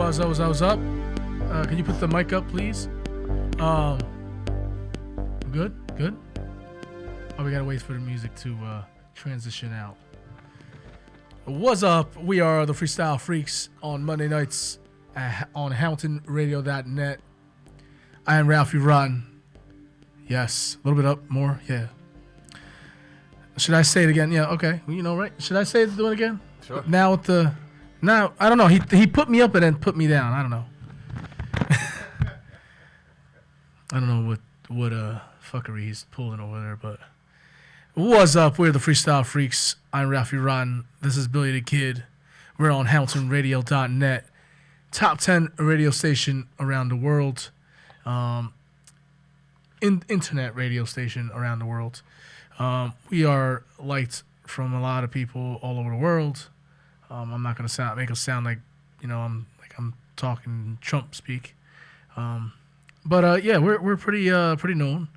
What's up? Can you put the mic up, please? Good. Oh, we gotta wait for the music to transition out. What's up? We are the Freestyle Freaks on Monday nights on HamiltonRadio.net. I am Ralphie Rotten. Yes, a little bit up, more, yeah. Should I say it again? Yeah, okay. You know, right? Should I say it, do it again? Sure. Now, I don't know. He put me up and then put me down. I don't know. I don't know what fuckery he's pulling over there, but what's up? We're the Freestyle Freaks. I'm Ralphie Rotten. This is Billy the Kid. We're on HamiltonRadio.net, top 10 radio station around the world, internet radio station around the world. We are liked from a lot of people all over the world. I'm not gonna make us sound like, I'm talking Trump speak. But yeah, we're pretty known.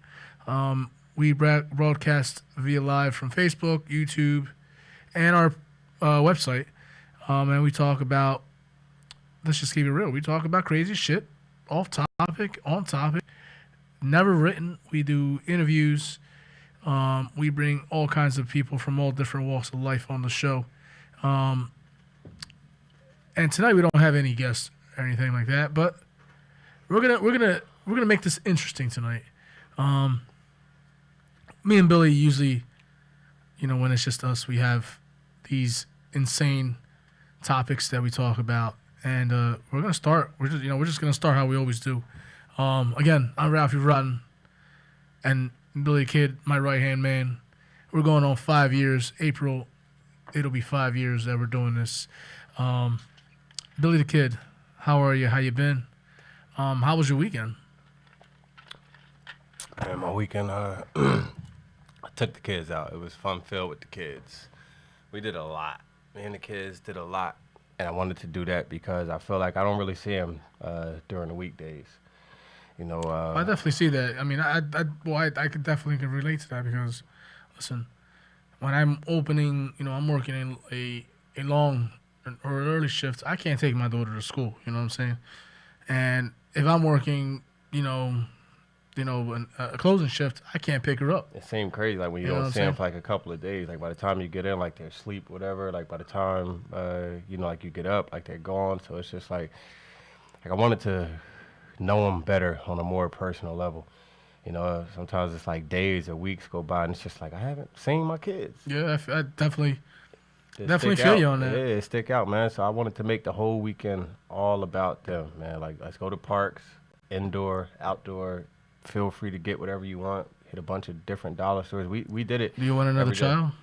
We broadcast via live from Facebook, YouTube, and our website. And we talk about, let's just keep it real. We talk about crazy shit, off topic, on topic, never written. We do interviews. We bring all kinds of people from all different walks of life on the show. And tonight we don't have any guests or anything like that, but we're gonna make this interesting tonight. Me and Billy usually, when it's just us, we have these insane topics that we talk about, and we're gonna start. We're just gonna start how we always do. Again, I'm Ralphie Rotten, and Billy Kid, my right hand man. We're going on 5 years. April, it'll be 5 years that we're doing this. Billy the Kid, how are you? How you been? How was your weekend? Man, my weekend, I took the kids out. It was fun-filled with the kids. We did a lot. Me and the kids did a lot, and I wanted to do that because I feel like I don't really see them during the weekdays. I definitely see that. I mean, I could definitely relate to that because, listen, when I'm opening, I'm working in a long or early shift, I can't take my daughter to school. You know what I'm saying? And if I'm working, a closing shift, I can't pick her up. It seemed crazy, like when you don't see them for like a couple of days. Like by the time you get in, like they're asleep, whatever. Like by the time, like you get up, like they're gone. So it's just like I wanted to know them better on a more personal level. Sometimes it's like days or weeks go by, and it's just like I haven't seen my kids. Yeah, I definitely feel you on that. Yeah, it stick out, man. So I wanted to make the whole weekend all about them, man. Like, let's go to parks, indoor, outdoor. Feel free to get whatever you want. Hit a bunch of different dollar stores. We did it. Do you want another child?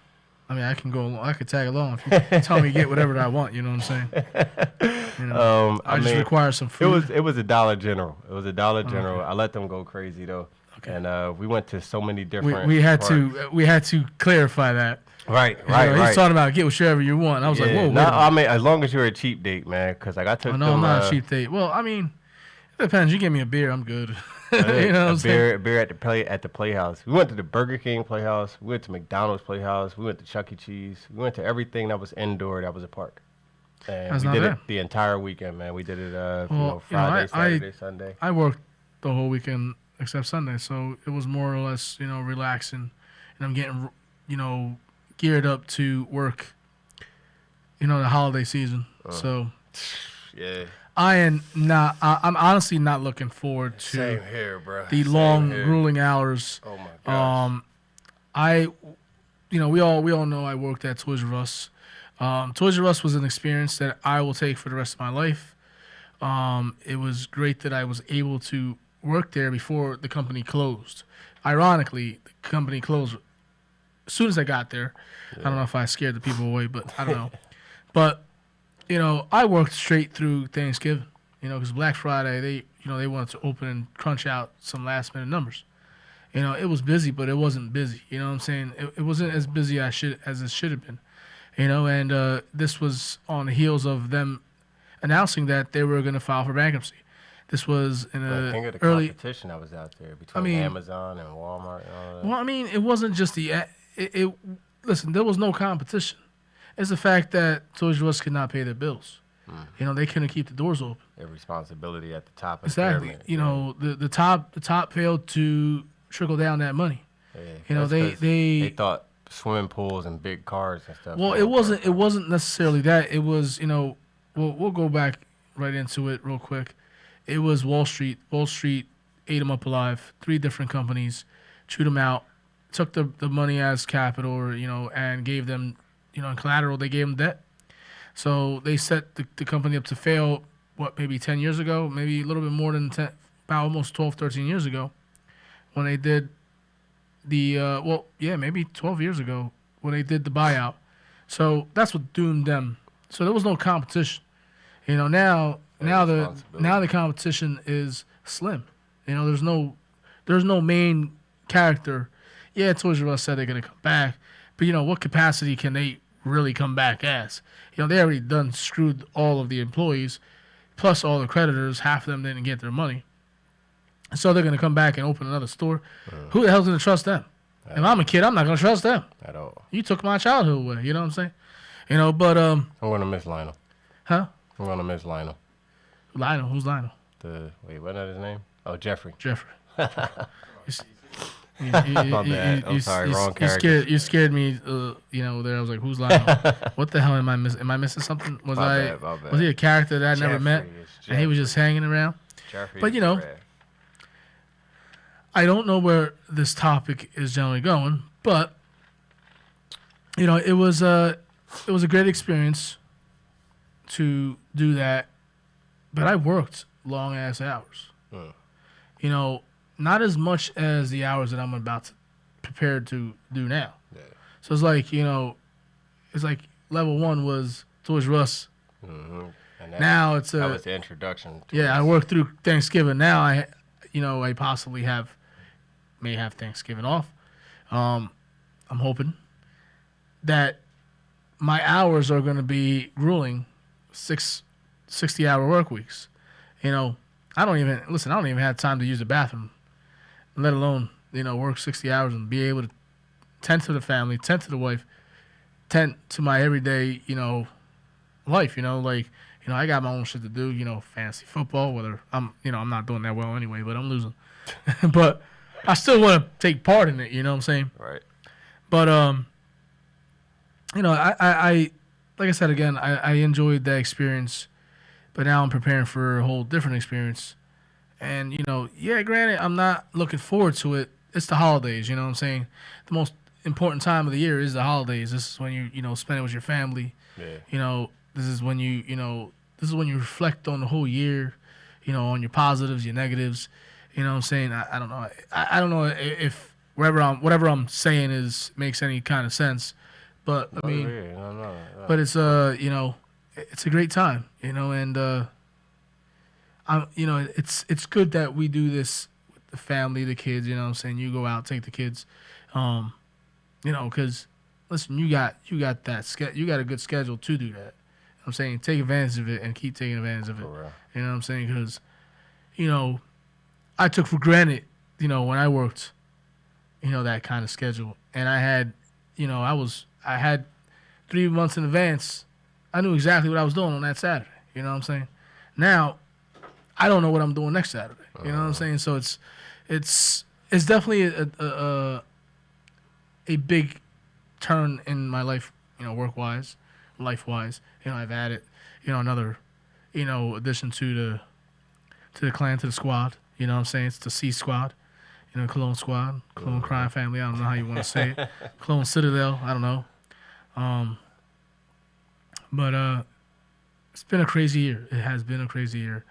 I mean, I can go along. I could tag along if you tell me to get whatever I want. You know what I'm saying? I just require some food. It was a Dollar General. Okay. I let them go crazy though. Okay. And we went to so many different. We had to clarify that. Right. He's talking about get whatever you want. I was like, whoa. I mean, as long as you're a cheap date, man, because like I took. No, I'm not a cheap date. Well, I mean, it depends. You give me a beer, I'm good. A beer at the Playhouse. We went to the Burger King Playhouse. We went to McDonald's Playhouse. We went to Chuck E. Cheese. We went to everything that was indoor. That was a park. And we did it the entire weekend, man. We did it, Friday, Saturday, Sunday. I worked the whole weekend except Sunday, so it was more or less, relaxing, and I'm getting, geared up to work, the holiday season. So, yeah. I'm honestly not looking forward to Same here, bro. the long, grueling hours. Oh my gosh. We all know I worked at Toys R Us. Toys R Us was an experience that I will take for the rest of my life. It was great that I was able to work there before the company closed. Ironically, the company closed as soon as I got there. Yeah. I don't know if I scared the people away, but I don't know. But I worked straight through Thanksgiving, because Black Friday, they wanted to open and crunch out some last minute numbers. It was busy, but it wasn't busy. You know what I'm saying? It wasn't as busy as it should have been. And this was on the heels of them announcing that they were going to file for bankruptcy. This was in a think of the early competition that was out there between Amazon and Walmart and all that. Well, I mean, it wasn't just listen, there was no competition. It's the fact that Toys R Us could not pay their bills. They couldn't keep the doors open. irresponsibility at the top of exactly. the pyramid. You know, the top failed to trickle down that money. Yeah, You know, they thought swimming pools and big cars and stuff. well, it wasn't necessarily that. It was, you know, we'll go back right into it real quick. It was Wall Street. Wall Street ate them up alive. 3 different companies chewed them out, took the money as capital, or, you know, and gave them, you know, in collateral. They gave them debt. So they set the company up to fail. What, maybe 10 years ago, maybe a little bit more than 10, about almost 12, 13 years ago, when they did maybe 12 years ago when they did the buyout. So that's what doomed them. So there was no competition. You know, now the competition is slim. You know, there's no main character. Yeah, Toys R Us said they're gonna come back, but you know, what capacity can they really come back as? You know, they already done screwed all of the employees, plus all the creditors. Half of them didn't get their money. So they're going to come back and open another store. Who the hell's going to trust them? If I'm a kid, I'm not going to trust them. At all. You took my childhood away. You know what I'm saying? You know, but... I'm going to miss Lionel. Huh? I'm going to miss Lionel. Lionel? Who's Lionel? What's his name? Oh, Jeffrey. Jeffrey. My bad. I'm sorry, wrong character. You scared me, you know, there. I was like, who's Lionel? What the hell am I missing? Am I missing something? Was bad. Was he a character that I never met? And he was just hanging around? Jeffrey. But, you know... I don't know where this topic is generally going, but you know, it was a great experience to do that. But I worked long ass hours. You know, not as much as the hours that I'm about to prepare to do now. Yeah. So it's like, you know, it's like level 1 was Toys R Us. Mm-hmm. And now it's that was the introduction. I worked through Thanksgiving. Now I possibly may have Thanksgiving off. I'm hoping that my hours are going to be grueling, 60-hour work weeks. You know, I don't even have time to use the bathroom, let alone, you know, work 60 hours and be able to tend to the family, tend to the wife, tend to my everyday, you know, life, you know, like, you know, I got my own shit to do, you know, fantasy football, whether I'm not doing that well anyway, but I'm losing. But I still want to take part in it, you know what I'm saying? Right. But, you know, I like I said again, I enjoyed that experience, but now I'm preparing for a whole different experience. And, you know, yeah, granted, I'm not looking forward to it. It's the holidays, you know what I'm saying? The most important time of the year is the holidays. This is when you know, spend it with your family. Yeah. You know, this is when you reflect on the whole year, you know, on your positives, your negatives. You know what I'm saying? I don't know. I don't know if whatever I'm saying makes any kind of sense. But I mean, but it's you know, it's a great time, you know, and you know, it's good that we do this with the family, the kids, you know what I'm saying? You go out, take the kids, you know, cuz listen, you got that you got a good schedule to do that. I'm saying take advantage of it and keep taking advantage of it. You know what I'm saying? Cuz you know, I took for granted, you know, when I worked, you know, that kind of schedule. And I had, you know, I had 3 months in advance. I knew exactly what I was doing on that Saturday. You know what I'm saying? Now, I don't know what I'm doing next Saturday. You know what I'm saying? So it's definitely a big turn in my life, you know, work-wise, life-wise. You know, I've added, you know, another, you know, addition to the clan, to the squad. You know what I'm saying? It's the C Squad, you know, Cologne Squad, Cologne Crime Family. I don't know how you want to say it. Cologne Citadel. I don't know. But it's been a crazy year. It has been a crazy year.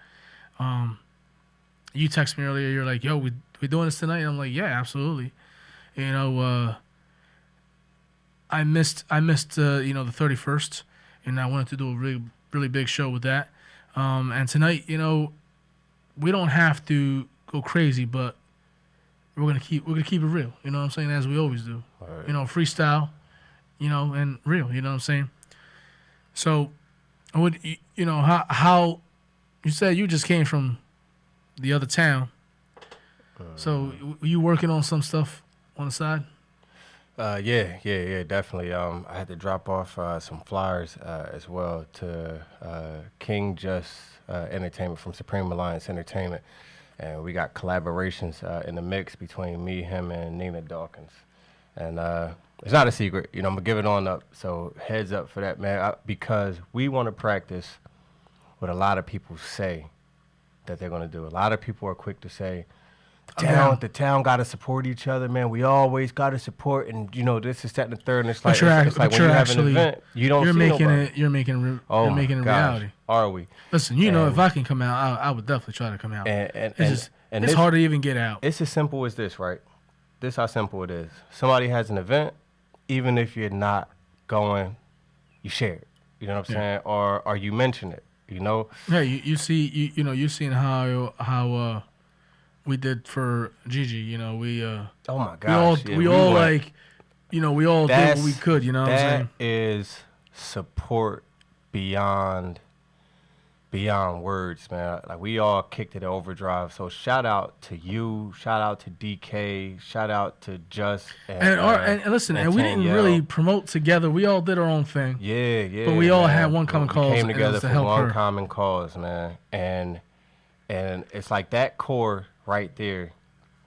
You texted me earlier. You're like, "Yo, we doing this tonight?" And I'm like, "Yeah, absolutely." You know, I missed you know, the 31st, and I wanted to do a really really big show with that. And tonight, you know, we don't have to go crazy, but we're gonna keep it real. You know what I'm saying? As we always do. Right. You know, freestyle, you know, and real. You know what I'm saying? So, you know, how you said you just came from the other town. So, were you working on some stuff on the side? Yeah, definitely. I had to drop off some flyers as well to King Just Entertainment from Supreme Alliance Entertainment. And we got collaborations in the mix between me, him, and Nina Dawkins. And it's not a secret. I'm going to give it on up. So heads up for that, man. Because we want to practice what a lot of people say that they're going to do. A lot of people are quick to say, the town got to support each other, man. We always got to support, and this is that and the third. And it's like, it's like when you have an event, you don't see nobody. You're making it reality. Are we? Listen, if I can come out, I would definitely try to come out. It's hard to even get out. It's as simple as this, right? This how simple it is. Somebody has an event, even if you're not going, you share it. You know what I'm saying? Or you mention it. Yeah, you see, you've seen how we did for Gigi. We oh my gosh, we all did what we could. You know what I'm saying? That is support beyond words, man. Like, we all kicked it overdrive. So shout out to you, shout out to DK, shout out to Just and listen, and we didn't really promote together. We all did our own thing. Yeah. But we all had one common cause. We came together for one her. Common cause, man. And it's like that core right there.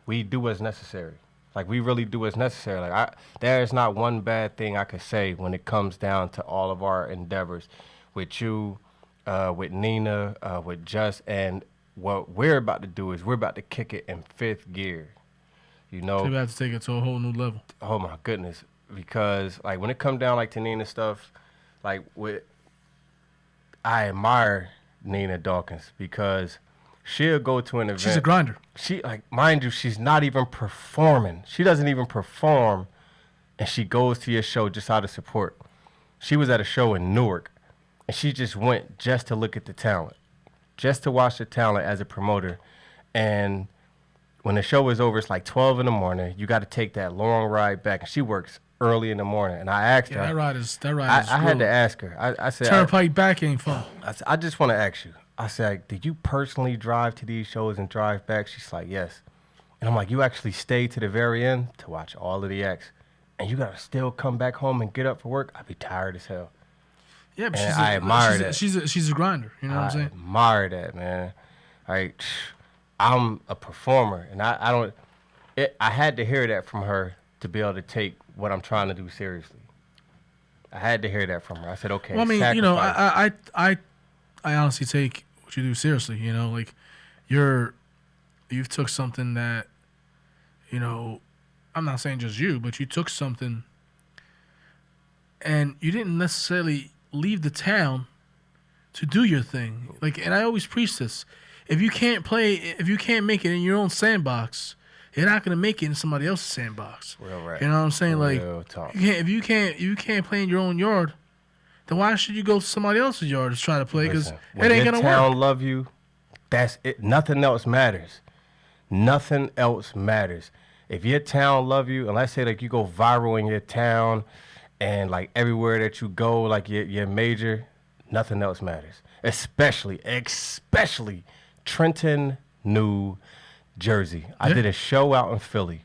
We do what's necessary. Like, we really do what's necessary. Like, there is not one bad thing I could say when it comes down to all of our endeavors with you, with Nina, with Just, and what we're about to do is we're about to kick it in 5th gear. We're about to take it to a whole new level. Oh my goodness. Because like when it comes down like to Nina stuff, like I admire Nina Dawkins because she'll go to an event. She's a grinder. She, like, mind you, she's not even performing. She doesn't even perform, and she goes to your show just out of support. She was at a show in Newark, and she just went just to look at the talent, just to watch the talent as a promoter. And when the show is over, it's like 12 in the morning. You got to take that long ride back, and she works early in the morning. And I asked her. That ride is I had to ask her. I said, Turnpike back ain't fun. I just want to ask you. I said, did you personally drive to these shows and drive back? She's like, yes. And I'm like, you actually stayed to the very end to watch all of the acts, and you got to still come back home and get up for work? I'd be tired as hell. Yeah, but I admire that. She's a grinder. You know what I'm saying? I admire that, man. Like, I'm a performer, and I had to hear that from her to be able to take what I'm trying to do seriously. I had to hear that from her. I said, okay. Well, I mean, sacrifice. I honestly take what you do seriously. Like you've took something that, I'm not saying just you, but you took something and you didn't necessarily leave the town to do your thing. Like, and I always preach this: if you can't make it in your own sandbox, you're not gonna make it in somebody else's sandbox. Real right. You know what I'm saying? Real like, talk. if you can't play in your own yard, then why should you go to somebody else's yard to try to play? Because it ain't gonna work. When your town love you, that's it. Nothing else matters. Nothing else matters. If your town love you, and let's say like you go viral in your town, and like everywhere that you go, like you're major, nothing else matters. Especially Trenton, New Jersey. I did a show out in Philly,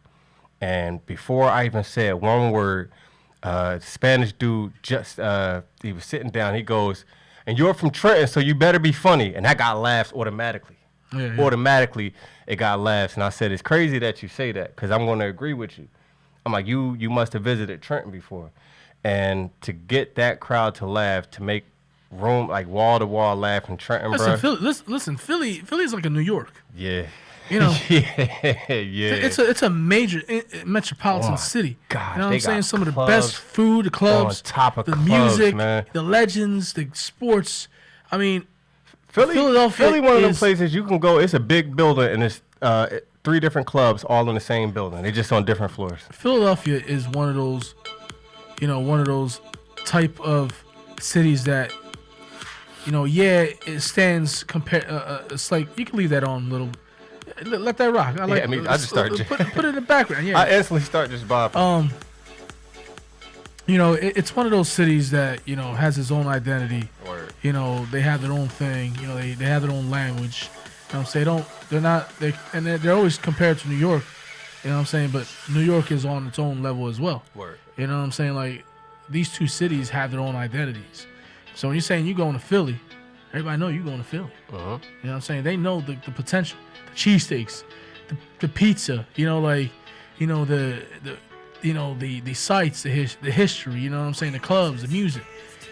and before I even said one word, Spanish dude just he was sitting down. He goes, "And you're from Trenton, so you better be funny." And that got laughs automatically. Yeah. Automatically, it got laughs. And I said, "It's crazy that you say that, because I'm going to agree with you." I'm like, you must have visited Trenton before, and to get that crowd to laugh, to make room, like wall to wall laugh in Trenton, bro. Listen, Philly's like a New York. Yeah. Yeah. It's a major metropolitan city. God, you know what I'm saying? Some of the best food, the clubs, on top of the clubs, music, man. The legends, the sports. I mean, Philadelphia, one of them places you can go. It's a big building, and it's 3 different clubs all in the same building. They're just on different floors. Philadelphia is one of those, type of cities that, it stands it's like you can leave that on a little. Let that rock. I just start. Put it in the background. Yeah. I instantly start just bopping. It's one of those cities that has its own identity. Word. They have their own thing. They have their own language. They're always compared to New York. You know what I'm saying? But New York is on its own level as well. Word. You know what I'm saying? Like, these two cities have their own identities. So when you're saying you're going to Philly, everybody know you going to Philly. Uh-huh. You know what I'm saying? They know the potential, the cheesesteaks, the pizza. You know, like, you know, the sights, the history. You know what I'm saying? The clubs, the music.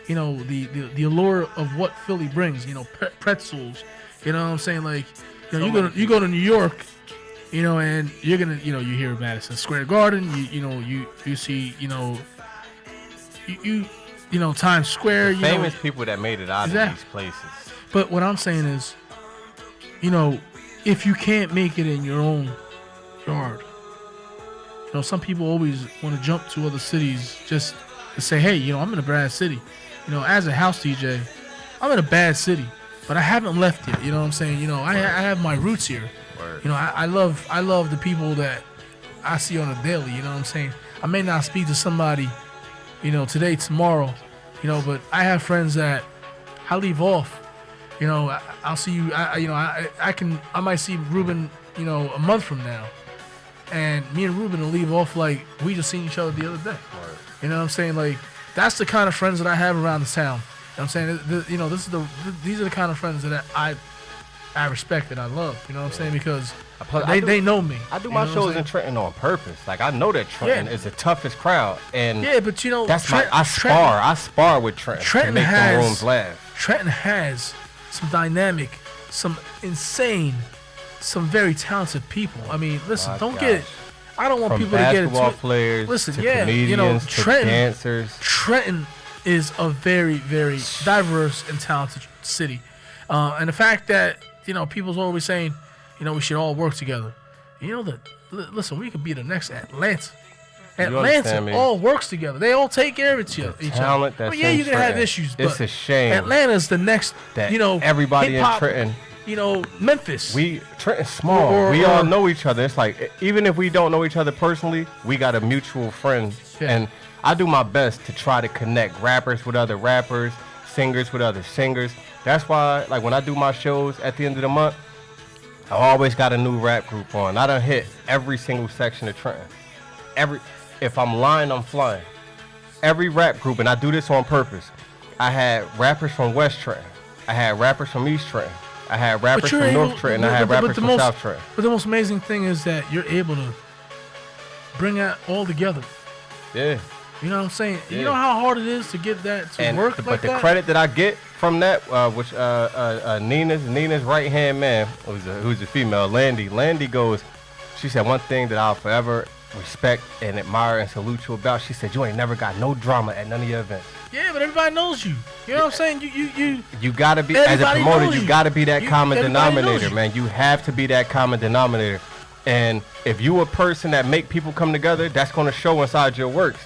You know, the allure of what Philly brings. You know, pretzels. You know what I'm saying? Like, you know, you go to New York. You know, and you're gonna, you know, you hear Madison Square Garden. You see, you know, Times Square. The famous people that made it out of these places. But what I'm saying is, you know, if you can't make it in your own yard, you know, some people always want to jump to other cities just to say, hey, you know, I'm in a bad city. You know, as a house DJ, I'm in a bad city, but I haven't left yet. You know what I'm saying? You know, I have my roots here. You know, I love the people that I see on a daily. You know what I'm saying? I may not speak to somebody, you know, today, tomorrow, you know, but I have friends that I leave off. You know, I'll see you. I might see Ruben, you know, a month from now, and me and Ruben will leave off like we just seen each other the other day. Right. You know what I'm saying? Like, that's the kind of friends that I have around the town. You know what I'm saying? You know, these are the kind of friends that I respect and I love. You know what I'm saying? Because they know me. I do my shows in Trenton on purpose. Like, I know that Trenton is the toughest crowd, and but you know, that's I spar with Trenton to make the rooms laugh. Trenton has some dynamic, some insane, some very talented people. I mean, listen, I don't want people to get into it. Basketball players, listen, to comedians, you know, to dancers. Trenton is a very, very diverse and talented city, and the fact that, you know, people's always saying, you know, we should all work together. You know, listen, we could be the next Atlanta. Atlanta all works together. They all take care of each other. That's you can have issues, but it's a shame. Atlanta's the next, you know, everybody hip-hop, in Trenton. You know, Memphis. Trenton's small. We all know each other. It's like, even if we don't know each other personally, we got a mutual friend. Yeah. And I do my best to try to connect rappers with other rappers, singers with other singers. That's why, like, when I do my shows at the end of the month, I always got a new rap group on. I done hit every single section of Trenton. If I'm lying, I'm flying. Every rap group, and I do this on purpose. I had rappers from West Trenton. I had rappers from East Trenton. I had rappers from North Trenton. I had rappers from South Trenton. But the most amazing thing is that you're able to bring that all together. Yeah. You know what I'm saying? Yeah. You know how hard it is to get that to work like that? But the credit that I get from that, which Nina's right-hand man, who's a female, Landy goes, she said, one thing that I'll forever respect and admire and salute you about, she said, you ain't never got no drama at none of your events. Yeah, but everybody knows you. You know what I'm saying? You gotta be, as a promoter, you gotta be that common denominator, man. You have to be that common denominator. And if you a person that make people come together, that's gonna show inside your works.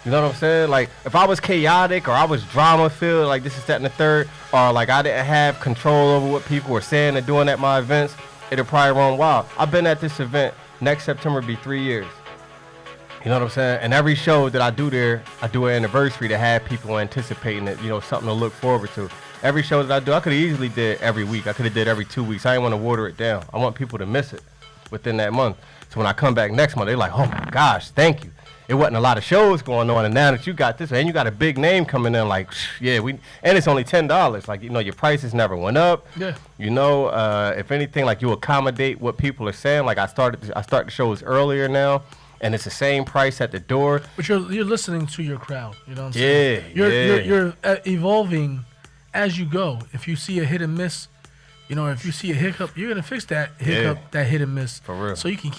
You know what I'm saying? Like, if I was chaotic or I was drama-filled, like this is that and the third, or like I didn't have control over what people were saying and doing at my events, it'll probably run wild. I've been at this event, next September will be 3 years. You know what I'm saying? And every show that I do there, I do an anniversary to have people anticipating it, you know, something to look forward to. Every show that I do, I could have easily did every week. I could have did every 2 weeks. I didn't want to water it down. I want people to miss it within that month. So when I come back next month, they're like, oh my gosh, thank you. It wasn't a lot of shows going on, and now that you got this, and you got a big name coming in, like, yeah, and it's only $10. Like, you know, your prices never went up. Yeah. You know, if anything, like, you accommodate what people are saying. Like, I start the shows earlier now, and it's the same price at the door. But you're listening to your crowd. You know what I'm saying? You're evolving as you go. If you see a hit and miss, you know, if you see a hiccup, you're gonna fix that hiccup, that hit and miss. For real. So you can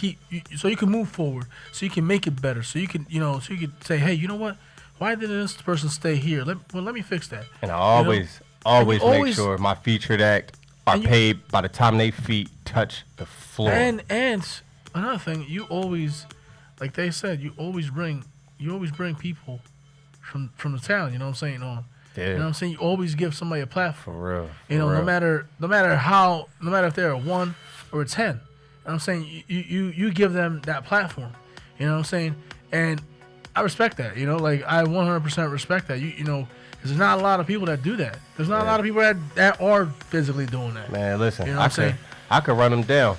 so you can move forward. So you can make it better. So you can, you know, so you can say, hey, you know what? Why didn't this person stay here? Let me fix that. And I always make sure my featured act are paid by the time they feet touch the floor. And another thing, you always, like they said, you always bring people from the town. You know what I'm saying? Yeah. You know what I'm saying? You always give somebody a platform. For real. You know, no matter if they're a 1 or a 10. You know what I'm saying? You give them that platform. You know what I'm saying? And I respect that. You know, like, I 100% respect that. You know, because there's not a lot of people that do that. There's not a lot of people that are physically doing that. Man, listen, you know what I'm saying? I could run them down.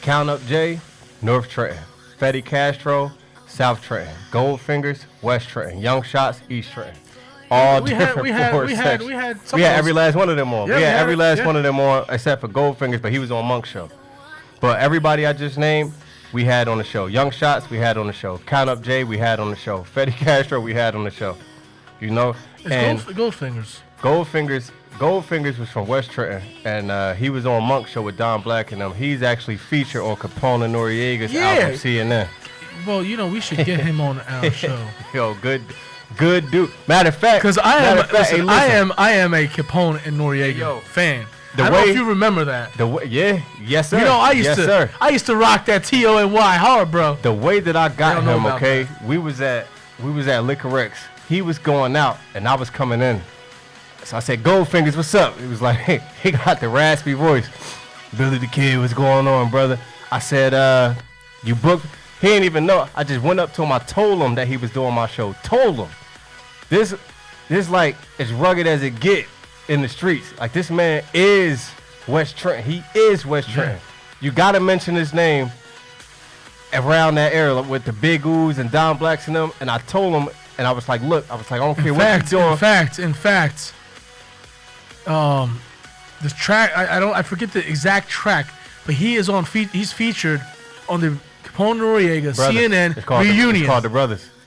Count Up J, North Trenton. Fetty Castro, South Trenton. Goldfingers, West Trenton. Young Shots, East Trenton. all we different floor sections. we had every last one of them on. Yeah, we had every last one of them on except for Goldfingers, but he was on Monk's show. But everybody I just named, we had on the show. Young Shots, we had on the show. Count Up J, we had on the show. Fetty Castro, we had on the show. You know? It's Goldfingers. Goldfingers was from West Trenton, and he was on Monk's show with Don Black and them. He's actually featured on Capone and Noriega's album CNN. Well, you know, we should get him on our show. Yo, good dude. Matter of fact, because I am a Capone and Noriega fan. I don't know if you remember that. Yes sir. You know, I used to rock that TONY hard, bro. The way that I got him, okay, we was at Liquor X. He was going out and I was coming in. So I said, Goldfingers, what's up? He was like, hey, he got the raspy voice. Billy the Kid, what's going on, brother? I said, you booked? He didn't even know. I just went up to him. I told him that he was doing my show. Told him. This like as rugged as it get in the streets. Like this man is West Trenton. He is West Trenton. You gotta mention his name around that area with the Big Ooze and Don Blacks and them. And I told him, and I was like, look, I don't care what you're doing. In fact, the track I forget the exact track, but he is he's featured on the Capone Noriega CNN reunion.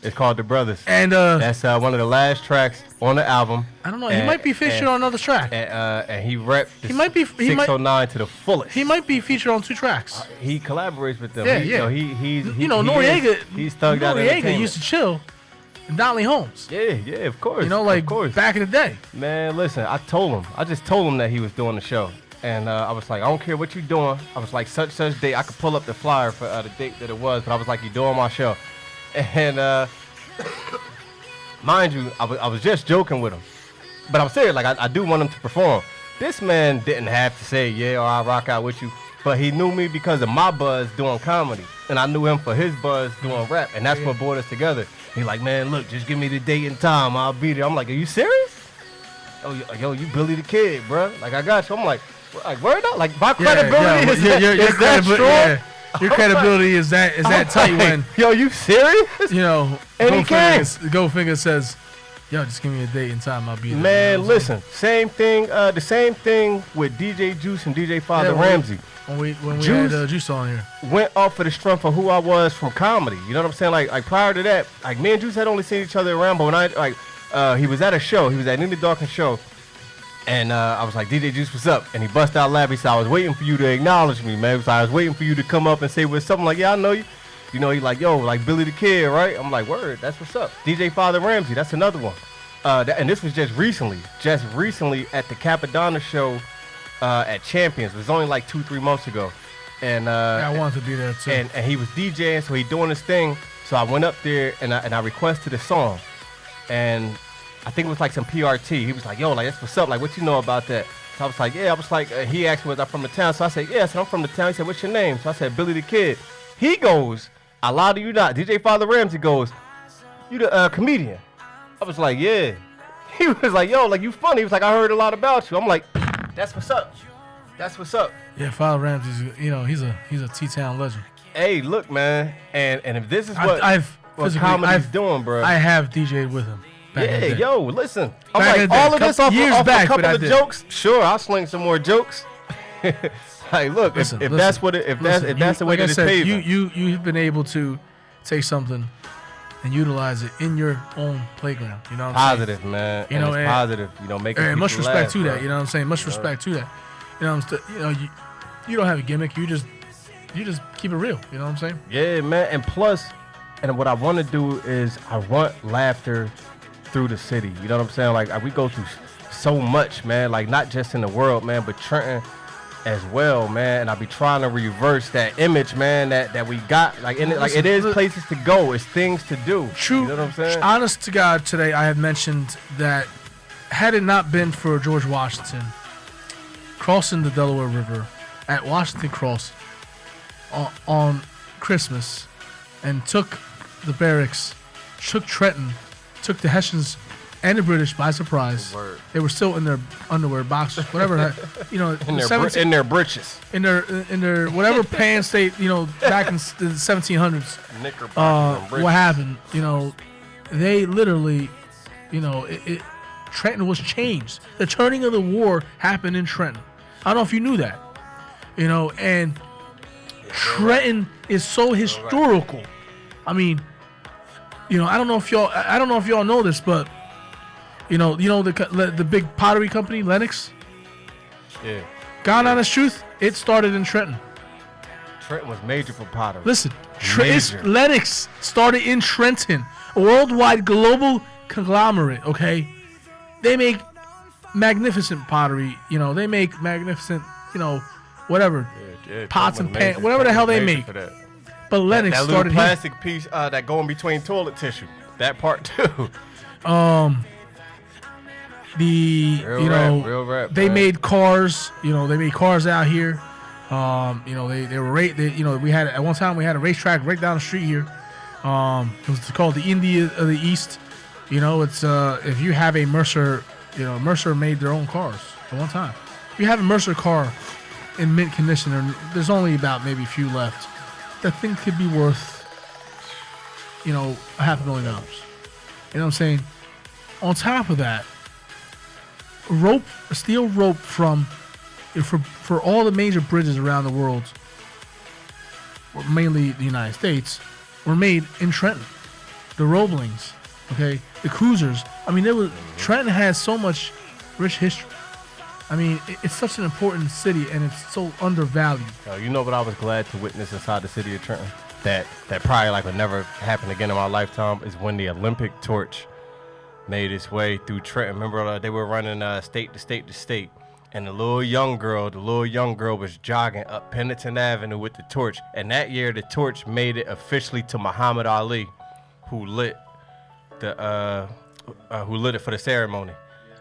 It's called The Brothers. And that's one of the last tracks on the album. I don't know. He might be featured on another track. And he repped 609 to the fullest. He might be featured on 2 tracks. He collaborates with them. Yeah. Noriega. He's thugged out. Noriega used to chill in Donley Homes. Yeah, of course. You know, like back in the day. Man, listen, I just told him that he was doing the show. And I was like, I don't care what you're doing. I was like, such date. I could pull up the flyer for the date that it was, but I was like, you're doing my show. And mind you, I was just joking with him. But I'm serious, like I do want him to perform. This man didn't have to say, yeah, or I'll rock out with you. But he knew me because of my buzz doing comedy. And I knew him for his buzz doing rap. And that's what brought us together. He's like, man, look, just give me the date and time. I'll be there. I'm like, are you serious? Oh, yo, you Billy the Kid, bro. Like, I got you. I'm like word up? Like, my credibility is that strong? Yeah. Your credibility is that tight when... Yo, you serious? You know, Goldfinger says, yo, just give me a date and time. I'll be there. Man, listen, same thing. The same thing with DJ Juice and DJ Father Ramsey. When we had Juice on here. Went off for the strength of who I was from comedy. You know what I'm saying? Like prior to that, like me and Juice had only seen each other around, but when he was at a show. He was at Nina Dawkins' show. And I was like, DJ Juice, what's up? And he bust out laughing. He said, I was waiting for you to acknowledge me, man. I was waiting for you to come up and say what's something like, yeah, I know you. You know, he like, yo, like Billy the Kid, right? I'm like, word, that's what's up. DJ Father Ramsey, that's another one. And this was just recently at the Capadonna show at Champions. It was only like 2-3 months ago. And I wanted to be there too. And he was DJing, so he doing his thing. So I went up there and I requested a song. And I think it was like some PRT. He was like, yo, like, that's what's up. Like, what you know about that? So I was like, yeah. I was like, he asked me, was I from the town? So I said, yeah. So I'm from the town. He said, what's your name? So I said, Billy the Kid. He goes, I lie to you not. DJ Father Ramsey goes, you the comedian? I was like, yeah. He was like, yo, like, you funny. He was like, I heard a lot about you. I'm like, that's what's up. That's what's up. Yeah, Father Ramsey's, you know, he's a T-Town legend. Hey, look, man. And if this is what comedy's doing, bro. I have DJ'd with him. Yeah, yo, listen. I'm like, all of this off a couple of jokes. Sure, I'll sling some more jokes. Like, look, if that's the way that it's paid. You've been able to take something and utilize it in your own playground. You know what I'm saying? Positive, man. You know, it's positive. You know, making people much respect laugh, to that. You know what I'm saying? Much respect to that. You know, you don't have a gimmick. You just keep it real. You know what I'm saying? Yeah, man. And plus, and what I want to do is I want laughter through the city. You know what I'm saying? Like we go through so much, man. Like not just in the world, man, but Trenton as well, man. And I be trying to reverse that image, man, that we got. Like in it, like it is places to go. It's things to do. True. You know what I'm saying? Honest to God, today I have mentioned that had it not been for George Washington crossing the Delaware River at Washington Cross on Christmas and took the barracks, took Trenton, took the Hessians and the British by surprise. Word. They were still in their underwear, boxers, whatever. You know, in their breeches, in their whatever pants they, you know, back in the 1700s. Knickerbocker. What happened? You know, they literally Trenton was changed. The turning of the war happened in Trenton. I don't know if you knew that. And Trenton is so historical. I mean, I don't know if y'all know this, but the big pottery company, Lennox. Yeah. God honest truth, it started in Trenton. Trenton was major for pottery. Listen, Lennox started in Trenton, a worldwide global conglomerate. Okay, they make magnificent pottery. They make magnificent, whatever, pots and pans, whatever the hell they make. But Lennox that started little plastic piece that go in between toilet tissue. That part too. Real rap, they man. made cars. They made cars out here. We had at one time we had a racetrack right down the street here. It was called the India of the East. It's if you have a Mercer, Mercer made their own cars at one time. If you have a Mercer car in mint condition, there's only about maybe a few left. That thing could be worth, $500,000. You know what I'm saying? On top of that, steel rope for all the major bridges around the world, mainly the United States, were made in Trenton. The Roeblings, okay, the cruisers. I mean, Trenton has so much rich history. I mean, it's such an important city, and it's so undervalued. You know what I was glad to witness inside the city of Trenton? That probably would never happen again in my lifetime is when the Olympic torch made its way through Trenton. Remember, they were running state to state to state, and the little young girl was jogging up Pennington Avenue with the torch. And that year, the torch made it officially to Muhammad Ali, who lit it for the ceremony.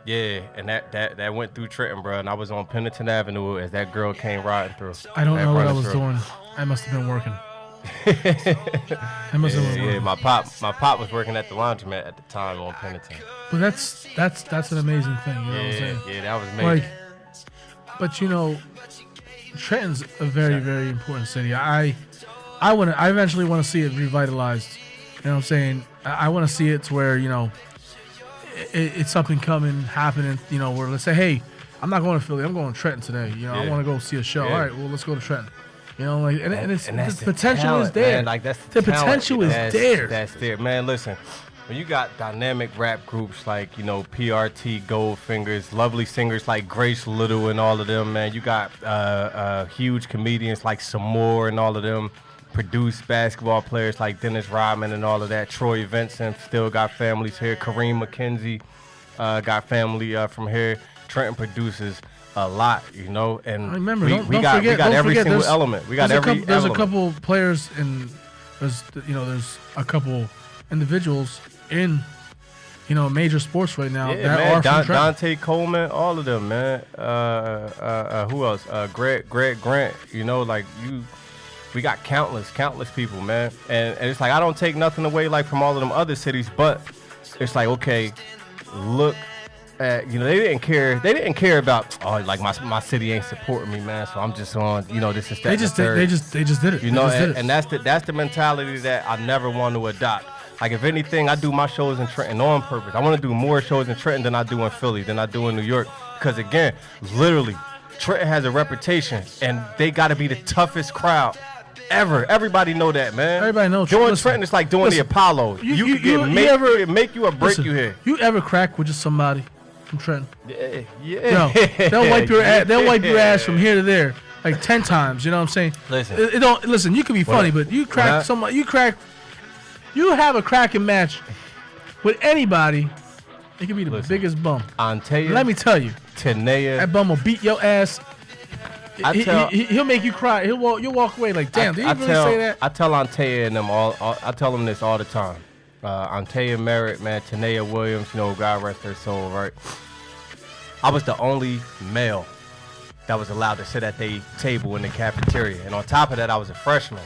Yeah, and that went through Trenton, bro. And I was on Pennington Avenue as that girl came riding through. I don't know what I was doing. I must have been working. Yeah, my pop was working at the laundromat at the time on Pennington. But that's an amazing thing. You know what I'm saying? Yeah, that was amazing. But Trenton's a very, very important city. I eventually want to see it revitalized. You know what I'm saying? I want to see it to where it's something happening. Where let's say, hey, I'm not going to Philly. I'm going to Trenton today. I want to go see a show. Yeah. All right, well, let's go to Trenton. And that's the potential is there. Man. That's the potential is there. That's there, man. Listen, when you got dynamic rap groups like PRT, Goldfingers, lovely singers like Grace Little and all of them, man. You got huge comedians like Samore and all of them. Produced basketball players like Dennis Rodman and all of that. Troy Vincent still got families here. Kareem McKenzie got family from here. Trenton produces a lot, and remember, we got every single element. We got every there's element. a couple players and there's a couple individuals in major sports right now that man. are from Trenton. Dante Coleman, all of them, man. Who else? Greg Grant. We got countless people, man. And it's like I don't take nothing away from all of them other cities, but it's like, okay, look at they didn't care about my city ain't supporting me, man. So I'm just on this is that. They just did it. And that's the mentality that I never want to adopt. Like if anything, I do my shows in Trenton on purpose. I want to do more shows in Trenton than I do in Philly, than I do in New York, because again, literally, Trenton has a reputation, and they got to be the toughest crowd ever. Everybody know that, man. Everybody knows. Doing Trenton is like doing the Apollo. You could make you or break you here. You ever crack with just somebody from Trenton? Yeah. No, they'll wipe your ass. They'll wipe your ass from here to there like 10 times. You know what I'm saying? Listen, it don't listen. You can be funny, but you crack somebody. You have a cracking match with anybody. It can be the biggest bum. Let me tell you, Tanea. That bum will beat your ass. He'll make you cry. You'll walk away like, damn. Did he really say that? I tell Antea and them I tell them this all the time. Antea Merritt, man, Tanea Williams, God rest her soul, right? I was the only male that was allowed to sit at the table in the cafeteria, and on top of that, I was a freshman.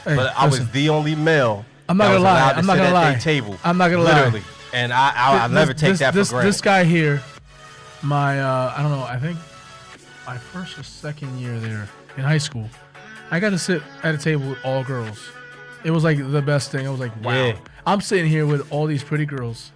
Hey, but I was the only male. I'm not gonna lie. I'm not gonna lie. Table, I'm not gonna literally. lie. And I'll never take that for granted. This guy here, I don't know. I think my first or second year there in high school, I got to sit at a table with all girls. It was like the best thing. I was like, wow. Yeah. I'm sitting here with all these pretty girls,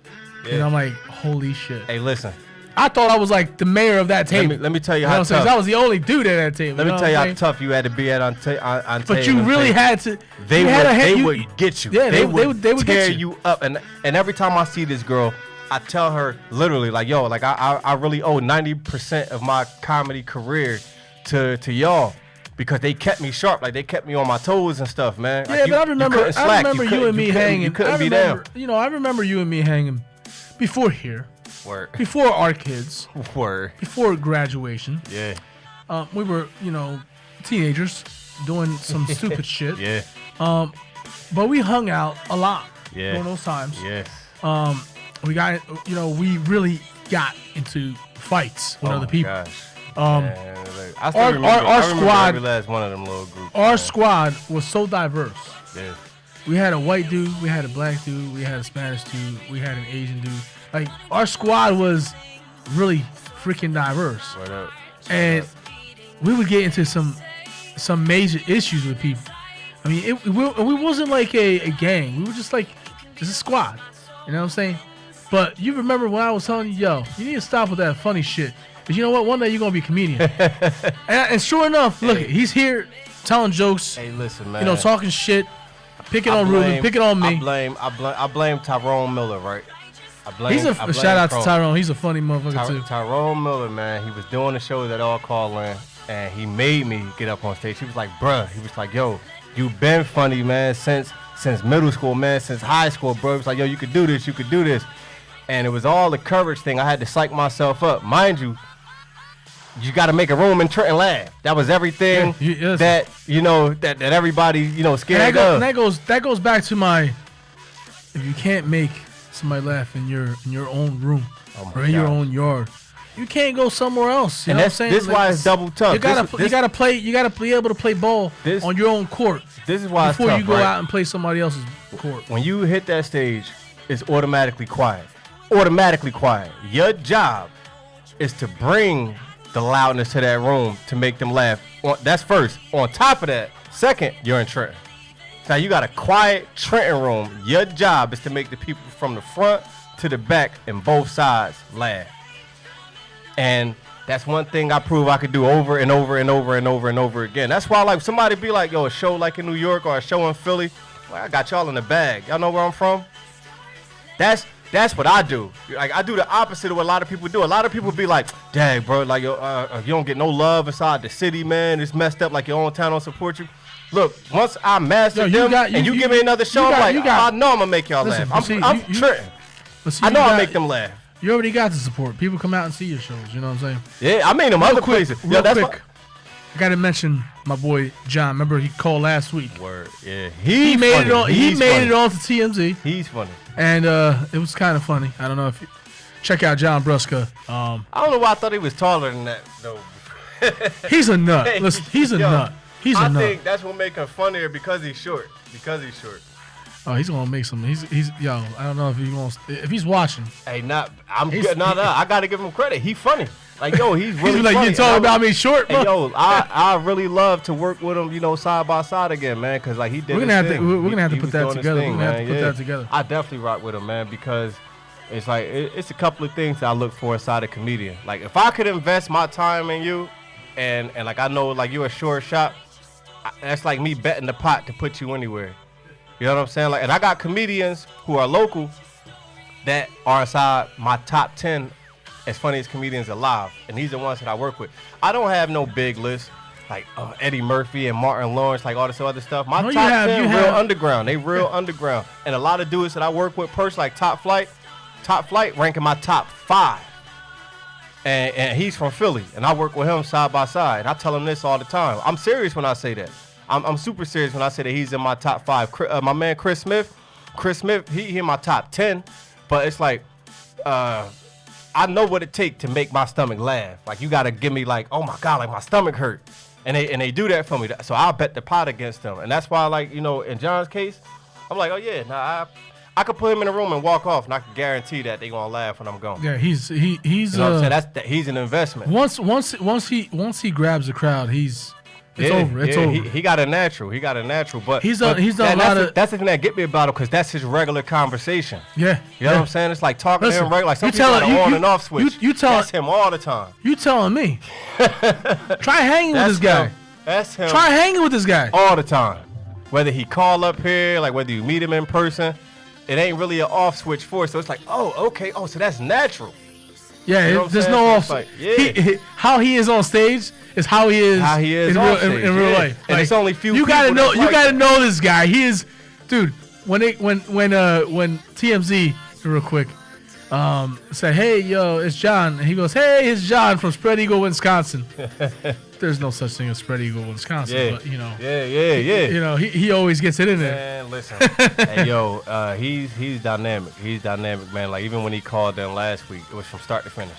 Yeah. And I'm like, holy shit. Hey, listen. I thought I was like the mayor of that table. Let me tell you how tough. I was the only dude at that table. Let me tell you how tough you had to be on table. But you really had to. They would get you. Yeah, they would tear get you up. And every time I see this girl, I tell her literally like, yo, like I really owe 90% of my comedy career to y'all. Because they kept me sharp, like they kept me on my toes and stuff, man. Yeah, like but I remember you and me hanging. You couldn't be down. You know, I remember you and me hanging before here. Word. Before our kids. Word. Before graduation. Yeah. We were, you know, teenagers doing some stupid shit. Yeah. But we hung out a lot during those times. Yes. We got, you know, we really got into fights with other people. Gosh. I still remember our squad, every last one of them little groups. Our squad was so diverse. Yeah. We had a white dude, we had a black dude, we had a Spanish dude, we had an Asian dude. Like, our squad was really freaking diverse. Right up. And we would get into some major issues with people. I mean, we wasn't like a gang. We were just a squad. You know what I'm saying? But you remember when I was telling you, yo, you need to stop with that funny shit. Because you know what? One day you're going to be a comedian. and sure enough, look, he's here telling jokes. Hey, listen, man. You know, talking shit, picking on Ruben, picking on me. I blame Tyrone Miller, right? Shout out to Tyrone. He's a funny motherfucker too. Tyrone Miller, man, he was doing the show that all call in, and he made me get up on stage. He was like, bruh, he was like, yo, you been funny, man, since middle school, man, since high school, bro. He was like, yo, you could do this, and it was all the courage thing. I had to psych myself up, mind you. You got to make a room in Trenton laugh. That was everything that everybody scared of. And that goes back to my, if you can't make somebody laugh in your own room or in your own yard, you can't go somewhere else. You know what I'm saying? This is why it's double tough. You gotta be able to play ball on your own court. This is why before you go out and play somebody else's court. When you hit that stage, it's automatically quiet. Automatically quiet. Your job is to bring the loudness to that room to make them laugh. That's first. On top of that, second, you're in Trenton. Now you got a quiet Trenton room. Your job is to make the people from the front to the back and both sides laugh. And that's one thing I prove I could do over and over and over and over and over again. That's why, like, somebody be like, yo, a show like in New York or a show in Philly, well, I got y'all in the bag. Y'all know where I'm from? That's what I do. Like, I do the opposite of what a lot of people do. A lot of people be like, dang, bro, like, you don't get no love inside the city, man. It's messed up, like your own town don't support you. Look, once I master them and you give me another show, I know I'm going to make y'all laugh. I'm tripping. I know I'll make them laugh. You already got the support. People come out and see your shows, you know what I'm saying? Yeah, I mean them other places. Real quick. I got to mention my boy John. Remember he called last week. Word, yeah. He made it on. He made it on to TMZ. He's funny. And it was kind of funny. I don't know if you check out John Brusca. I don't know why I thought he was taller than that though. He's a nut. Hey, listen, he's a nut. He's a nut. I think that's what make him funnier because he's short. Oh, he's gonna make some. He's yo. I don't know if he wants. If he's watching. Hey, I'm good. No. I gotta give him credit. He's funny. Like, yo, he's really he's like, funny. You talking about me short, bro? Hey, yo, I really love to work with him, side by side again, man, because like he did. We're gonna have to put that together. We're gonna have to put that together. I definitely rock with him, man, because it's like it's a couple of things that I look for inside a comedian. Like, if I could invest my time in you, and like I know like you're a sure shot, that's like me betting the pot to put you anywhere. You know what I'm saying? Like, and I got comedians who are local that are inside my top 10 as funniest comedians alive, and these are the ones that I work with. I don't have no big list like Eddie Murphy and Martin Lawrence, like all this other stuff. My top 10 real underground. They real underground, and a lot of dudes that I work with personally, like Top Flight ranking my top 5, and he's from Philly, and I work with him side by side. And I tell him this all the time. I'm serious when I say that. I'm super serious when I say that he's in my top 5. My man Chris Smith, he in my top 10, but it's like I know what it takes to make my stomach laugh. Like, you gotta give me like, oh my God, like my stomach hurt, and they do that for me. So I'll bet the pot against them, and that's why, like, in John's case, I'm like, oh yeah, I could put him in a room and walk off, and I can guarantee that they gonna laugh when I'm gone. Yeah, he's you know what I'm saying? He's an investment. Once he grabs the crowd, he's It's over. It's over. He got a natural. But he's done a lot of. That's the thing that get me about him because that's his regular conversation. Yeah. You know what I'm saying? It's like talking to him regular. Like some people got an on and off switch. That's him all the time. You telling me? Try hanging with this guy. That's him. Try hanging with this guy all the time. Whether he call up here, like whether you meet him in person, it ain't really an off switch for it. So it's like, oh, okay, oh, so that's natural. Yeah, you know there's no off. Like, how he is on stage is how he is in real life. And like, it's only few. You gotta know. You gotta know this guy. He is, dude. When TMZ real quick said, "Hey, yo, it's John," and he goes, "Hey, it's John from Spread Eagle, Wisconsin." There's no such thing as Spread Eagle, Wisconsin, but you know. Yeah. You know, he always gets it in there. Man, listen, hey, yo, he's dynamic. He's dynamic, man. Like even when he called in last week, it was from start to finish.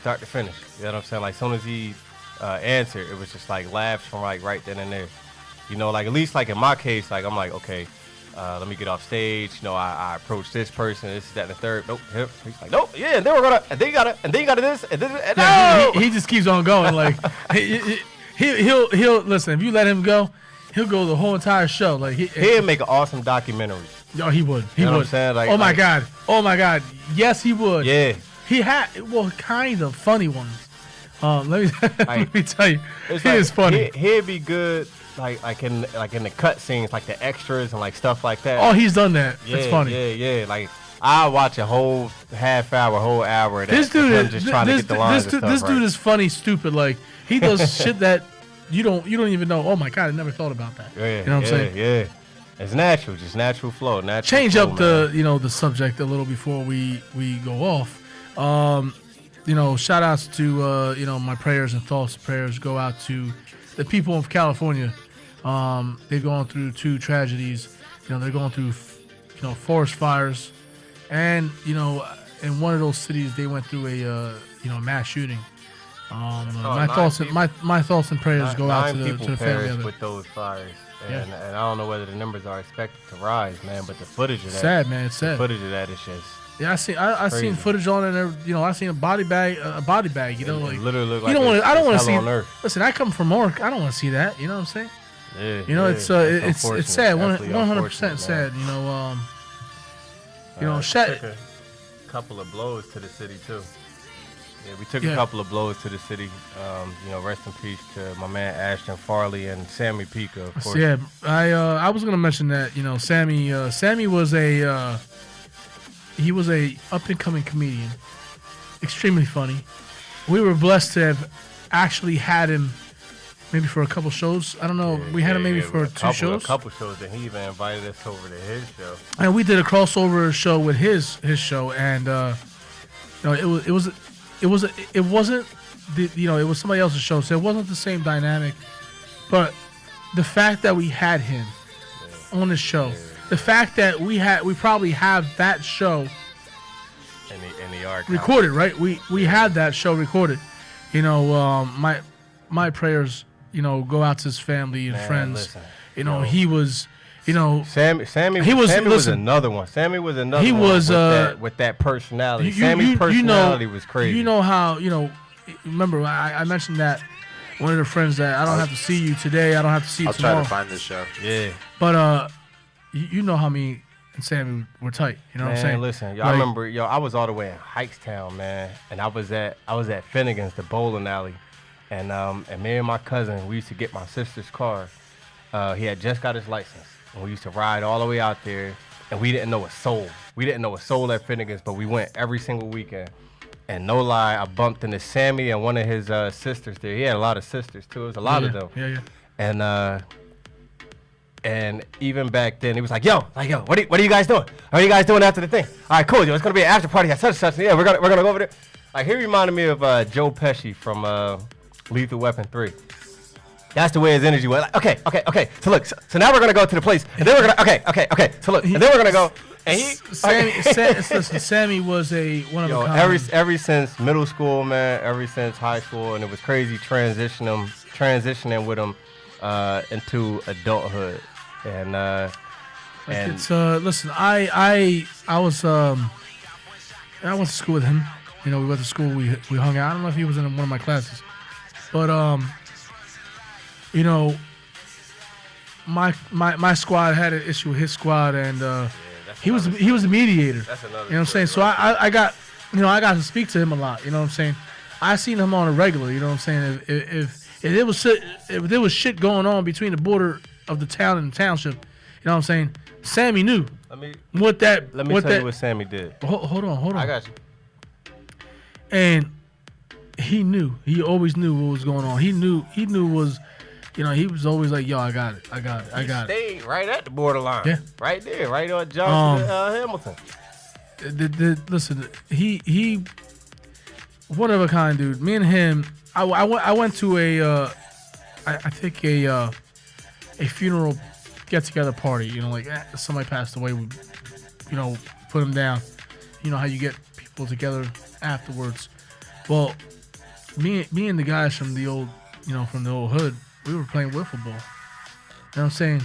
You know what I'm saying? Like as soon as he answered, it was just like laughs from like right then and there. You know, like at least like in my case, like I'm like, okay, let me get off stage. You know, I approach this person, this, that, and the third. Nope. He's like, nope. Yeah, and then we're gonna, and then you gotta this, and this, and no. He just keeps on going. Like he'll listen. If you let him go, he'll go the whole entire show. Like he'll make an awesome documentary. Oh, he would. He would. What I'm saying? Like, oh my god. Yes, he would. Yeah. He had kind of funny ones. Let me tell you, he is funny. He'd be good. Like in the cut scenes, like the extras and like stuff like that. Oh, he's done that. Yeah, it's funny. Yeah. Like I watch a whole half hour, whole hour. Of that, this dude is just trying to get the lines. This dude is funny, stupid. Like he does shit that you don't even know. Oh my god, I never thought about that. Yeah, you know what I'm saying? Yeah. It's natural, just natural flow. Change up the subject a little before we go off. Shout outs to my prayers and thoughts. Prayers go out to the people of California. They've gone through 2 tragedies. They're going through, forest fires, and in one of those cities they went through a mass shooting. My thoughts and prayers go out to the family of it. With those fires, and I don't know whether the numbers are expected to rise, man. But the footage of that, sad, man. It's sad. The footage of that is just. Yeah, I seen footage on it. And, I seen a body bag. Like it literally looked like I don't want to see. Listen, I come from Mark. I don't want to see that. You know what I'm saying? Yeah, it's sad. 100% sad. Took a couple of blows to the city too. Yeah, we took a couple of blows to the city. Rest in peace to my man Ashton Farley and Sammy Pica, of course. Yeah, I was gonna mention that. Sammy was a up and coming comedian, extremely funny. We were blessed to have actually had him. Maybe for a couple shows. I don't know. We had him maybe for 2 shows. A couple shows, and he even invited us over to his show. And we did a crossover show with his show, and it wasn't it was somebody else's show, so it wasn't the same dynamic. But the fact that we had him on the show, the fact that we probably have that show in the archive recorded, right? We had that show recorded. My prayers. Go out to his family and friends. Listen, he was, Sammy was another one. Sammy was another one. He was with that personality. Sammy's personality was crazy. You know how, remember I mentioned that one of the friends that I don't have to see you today. I don't have to see you tomorrow. I'll try to find this show. Yeah. But you know how me and Sammy were tight. You know what I'm saying? Listen, I remember, I was all the way in Hikestown, man, and I was at Finnegan's, the bowling alley. And me and my cousin, we used to get my sister's car. He had just got his license. And we used to ride all the way out there. And we didn't know a soul. We didn't know a soul at Finnegan's, but we went every single weekend. And no lie, I bumped into Sammy and one of his sisters there. He had a lot of sisters, too. It was a lot of them. Yeah. And even back then, he was like, yo, what are you guys doing? What are you guys doing after the thing? All right, cool, yo, it's going to be an after party at such and such. Yeah, we're gonna go over there. Like, he reminded me of Joe Pesci from Lethal Weapon 3. That's the way his energy was. Like, okay. So look, so now we're gonna go to the place, and then we're gonna okay. So look, and then we're gonna go. And Sammy was one of a kind. Ever since middle school, man. Ever since high school, and it was crazy transitioning with him into adulthood. And listen, I went to school with him. We went to school. We hung out. I don't know if he was in one of my classes. But you know, my squad had an issue with his squad, and he was the mediator. That's another. You know what I'm saying? So I got to speak to him a lot. You know what I'm saying? I seen him on a regular. You know what I'm saying? If there was shit going on between the border of the town and the township, you know what I'm saying? Sammy knew. Let me tell you what Sammy did. Hold on. I got you. And he knew. He always knew what was going on. He knew was, you know, he was always like, yo, I got it. He stayed right at the borderline. Yeah. Right there, right on Johnson Hamilton. Listen, he one of a kind dude. Me and him, I went to I think a funeral get-together party. You know, like somebody passed away, we, you know, put him down. You know how you get people together afterwards. Well, me and the guys from the old, you know, from the old hood, we were playing wiffle ball. You know what I'm saying?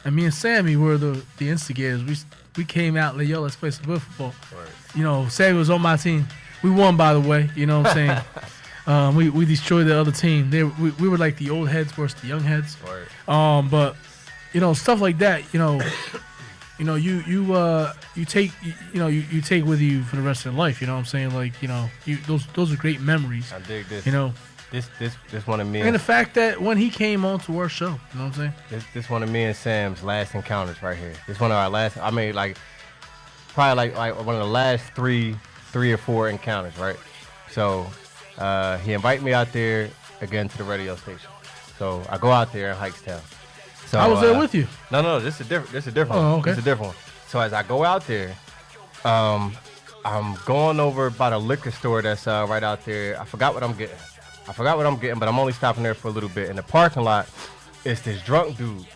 And me and Sammy were the instigators. We came out and like, yo, let's play some wiffle ball. Right. You know, Sammy was on my team. We won, by the way. You know what I'm saying? We destroyed the other team. We were like the old heads versus the young heads. Right. But you know, stuff like that. You know, you take with you for the rest of your life. You know what I'm saying? Like, you know, those are great memories. I dig this. You know, this one of me. And the fact that when he came on to our show, you know what I'm saying? This one of me and Sam's last encounters right here. This one of our last. I mean, like probably like one of the last three or four encounters, right? So he invited me out there again to the radio station. So I go out there in Hikestown. So I was there with you. No, this is a different one. Oh, okay. This is a different one. So as I go out there, I'm going over by the liquor store that's right out there. I forgot what I'm getting, but I'm only stopping there for a little bit. In the parking lot, it's this drunk dude.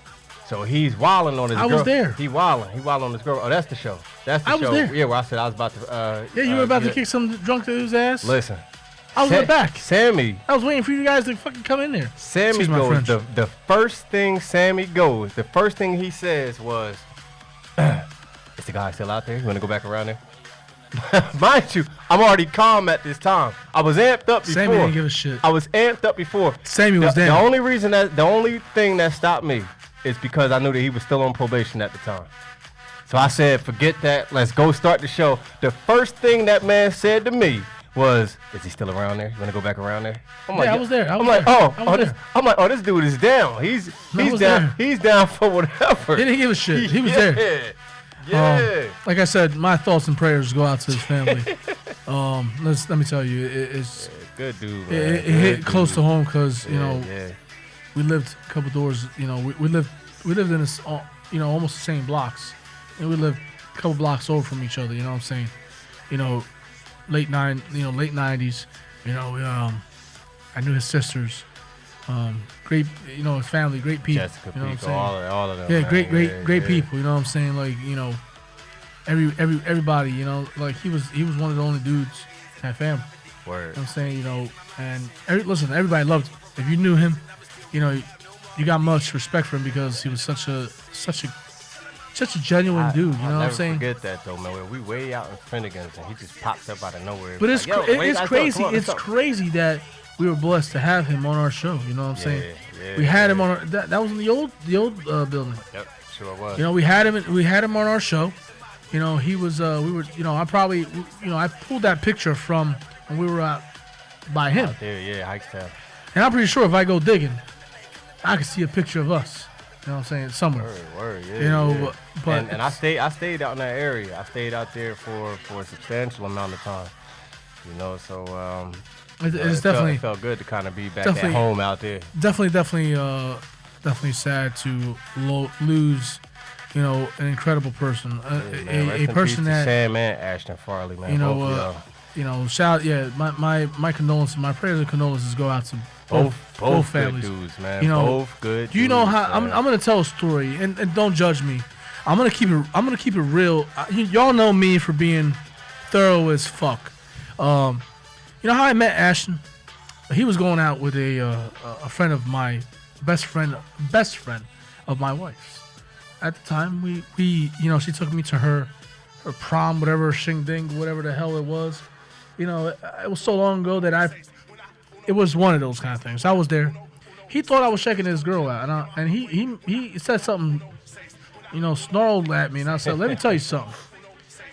So he's wilding on his girl. I was there. He wilding on his girl. Oh, that's the show. That's the show. I was there. Yeah, where I said I was about to. Yeah, you were about to kick some drunk dude's ass. Listen. I was in the back. Sammy. I was waiting for you guys to fucking come in there. Sammy goes, the first thing Sammy goes, the first thing he says was, is the guy still out there? You want to go back around there? Mind you, I'm already calm at this time. I was amped up before. Sammy didn't give a shit. I was amped up before. Sammy was there. The only thing that stopped me is because I knew that he was still on probation at the time. So I said, forget that. Let's go start the show. The first thing that man said to me was, is he still around there? You want to go back around there? I'm like, I was there. I'm like, this dude is down. He's down. There. He's down for whatever. He didn't give a shit. He was there. Yeah. Like I said, my thoughts and prayers go out to his family. Let me tell you, it's good dude. Man. It hit close to home because you know we lived a couple doors. You know, we lived in this, you know, almost the same blocks, and we lived a couple blocks over from each other. You know what I'm saying? You know, late 90s. You know, I knew his sisters. Great, you know, his family, great people. Jessica, you know Pico, what I'm saying? all of them. Yeah, man. great people. You know what I'm saying? Like, you know, everybody. You know, like he was one of the only dudes in that family. Word. You know what I'm saying? You know, and listen, everybody loved him. If you knew him, you know, you got much respect for him because he was such a genuine dude. You know what I'm saying? I'll never forget that though, man. We way out in Finnegan's and he just popped up out of nowhere. But it's crazy. It's crazy that we were blessed to have him on our show. You know what I'm saying? Yeah, we had him on that was in the old building. Yep, sure was. You know, we had him on our show. You know, he was we were, you know, I pulled that picture from when we were out by him. Out there, yeah, Hikestown. And I'm pretty sure if I go digging, I could see a picture of us. You know what I'm saying? Somewhere. Word, yeah. You know, yeah. but and I stayed out in that area. I stayed out there for a substantial amount of time. You know, so it's definitely it felt good to kind of be back at home out there. Definitely sad to lose, you know, an incredible person, a person that Sam and Ashton Farley, man. You know, my condolences, my prayers and condolences go out to both families. Good dudes, man. You know, both good. Do you know how man. I'm gonna tell a story and don't judge me. I'm gonna keep it real. Y'all know me for being thorough as fuck. You know how I met Ashton? He was going out with a friend of my best friend of my wife's. At the time, we you know, she took me to her prom, whatever, shing ding, whatever the hell it was. You know, it was so long ago that it was one of those kind of things. I was there, he thought I was checking his girl out, and he said something, snarled at me, and I said, "Let me tell you something."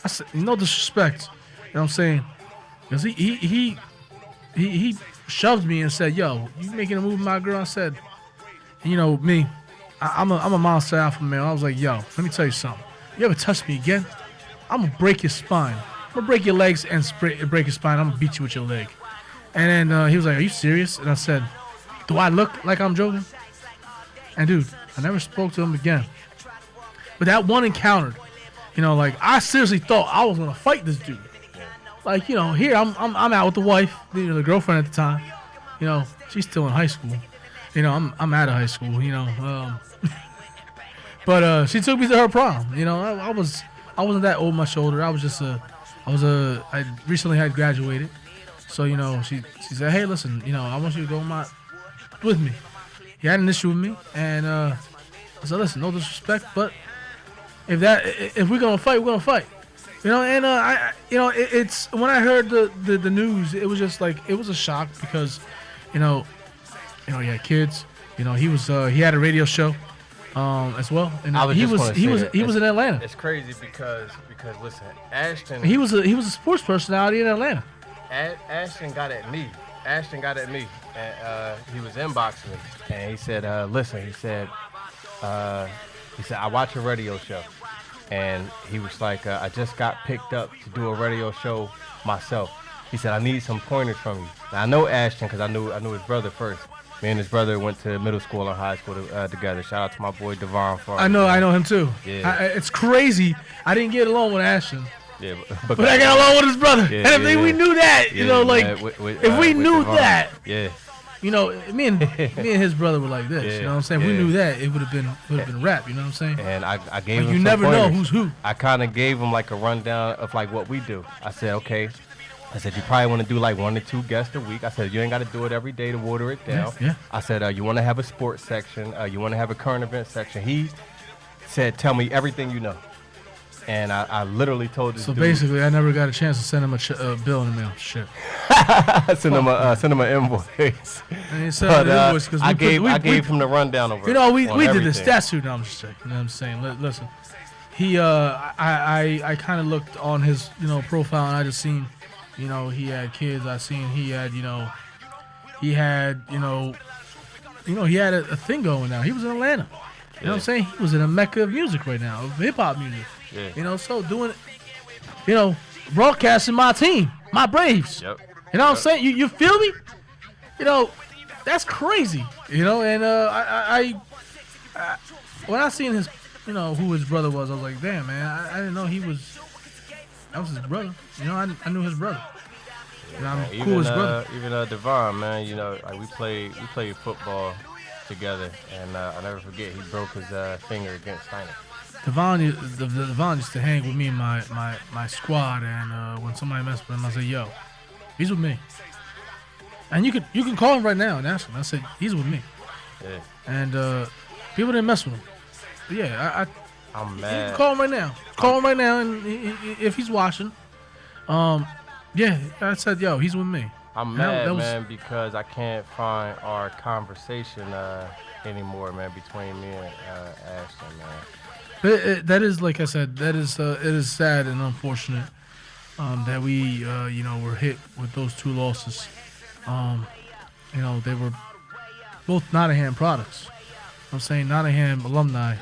I said, "No disrespect," you know what I'm saying? Because he shoved me and said, "Yo, you making a move with my girl?" I said, me, I'm a monster alpha male. I was like, "Yo, let me tell you something. You ever touch me again, I'm gonna break your spine. I'm gonna break your legs and break your spine. I'm gonna beat you with your leg." And then he was like, "Are you serious?" And I said, "Do I look like I'm joking?" And dude, I never spoke to him again. But that one encounter, I seriously thought I was gonna fight this dude. Like, here I'm out with the wife, the girlfriend at the time. She's still in high school. I'm out of high school. But she took me to her prom. I wasn't that old, much older. I was just I recently had graduated. So, she said, "Hey, listen, I want you to go with me." He had an issue with me, and I said, "Listen, no disrespect, but if we're gonna fight, we're gonna fight." And it's when I heard the news, it was just like it was a shock because, he had kids. He had a radio show, as well, and he was in Atlanta. It's crazy because listen, Ashton. He was a sports personality in Atlanta. Ashton got at me. And he was inboxing me, and he said, "Listen," he said, "I watch a radio show," and he was like, "I just got picked up to do a radio show myself." He said, "I need some pointers from you." Now, I know Ashton because I knew his brother first. Me and his brother went to middle school and high school together. Shout out to my boy Devon. I know him too. Yeah. It's crazy. I didn't get along with Ashton. Yeah, but I got along with his brother. Yeah, and if we knew that, if we knew that, yeah. Me and his brother were like this. You know what I'm saying? If we knew that, it would have been rap. You know what I'm saying? And I gave him. You some never pointers. know who's who. I kind of gave him like a rundown of like what we do. I said, okay. I said, you probably want to do like 1 to 2 guests a week. I said, you ain't got to do it every day to water it down. Yeah. I said, you want to have a sports section. You want to have a current event section. He said, tell me everything you know. And I literally told this dude. So basically, I never got a chance to send him a bill in the mail. Shit. send him an invoice. And he sent an invoice because I gave him the rundown over. We did this. That's who. No, I'm just saying. You know what I'm saying? Listen, he I kind of looked on his profile and I just seen he had kids. I seen he had he had a thing going now. He was in Atlanta. You know what I'm saying? He was in a mecca of music right now, of hip hop music. Yeah. So doing broadcasting my team, my Braves. Yep. You know what I'm saying? You feel me? That's crazy. And I when I seen his, who his brother was, I was like, damn, man, I didn't know that was his brother. I knew his brother. I'm cool with his brother. Even Devon, man, like we played football together, and I'll never forget he broke his finger against Steiner. Devon used to hang with me and my squad, and when somebody messed with him, I said, "Yo, he's with me." And you can call him right now and ask him. I said, "He's with me." Yeah. And people didn't mess with him. But yeah, I'm mad. You can call him right now. Call him right now, and if he's watching, yeah, I said, "Yo, he's with me." I'm mad, man, because I can't find our conversation anymore, man, between me and Ashton, man. That is, like I said, it is sad and unfortunate that we, were hit with those 2 losses. They were both Nottingham products. I'm saying Nottingham alumni,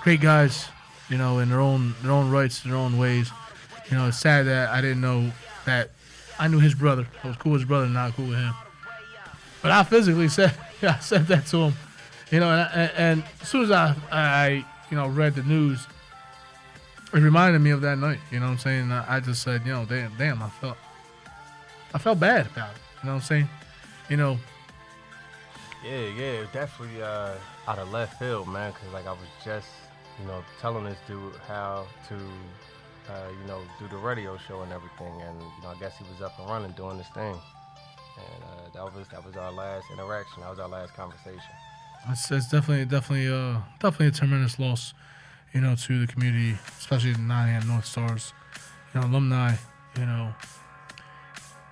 great guys, in their own rights, their own ways. It's sad that I didn't know that. I knew his brother. I was cool with his brother, not cool with him. But I physically said that to him, and as soon as I read the news, it reminded me of that night. You know what I'm saying? I just said, damn, I felt bad about it. You know what I'm saying? Yeah, definitely out of left field, man. Cause like I was just, telling this dude how to, do the radio show and everything, and I guess he was up and running doing this thing, and that was our last interaction. That was our last conversation. It's definitely a tremendous loss, to the community, especially the Nottingham North Stars, alumni.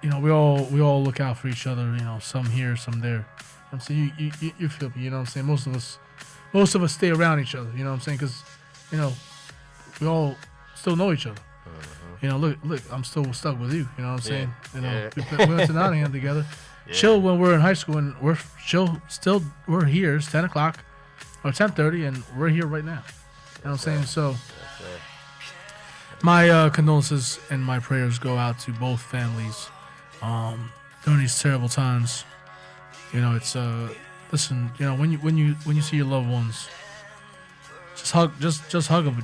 We all look out for each other. Some here, some there. I'm saying you feel me. You know what I'm saying? Most of us stay around each other. You know what I'm saying? Because, you know, we all still know each other. You know, look, I'm still stuck with you. You know what I'm saying? You know, we went to Nottingham together. Chill when we're in high school, and we're here. It's 10 o'clock or 10:30, and we're here right now. You know what I'm saying? So, my condolences and my prayers go out to both families during these terrible times. You know, it's listen. You know, when you see your loved ones, just hug them.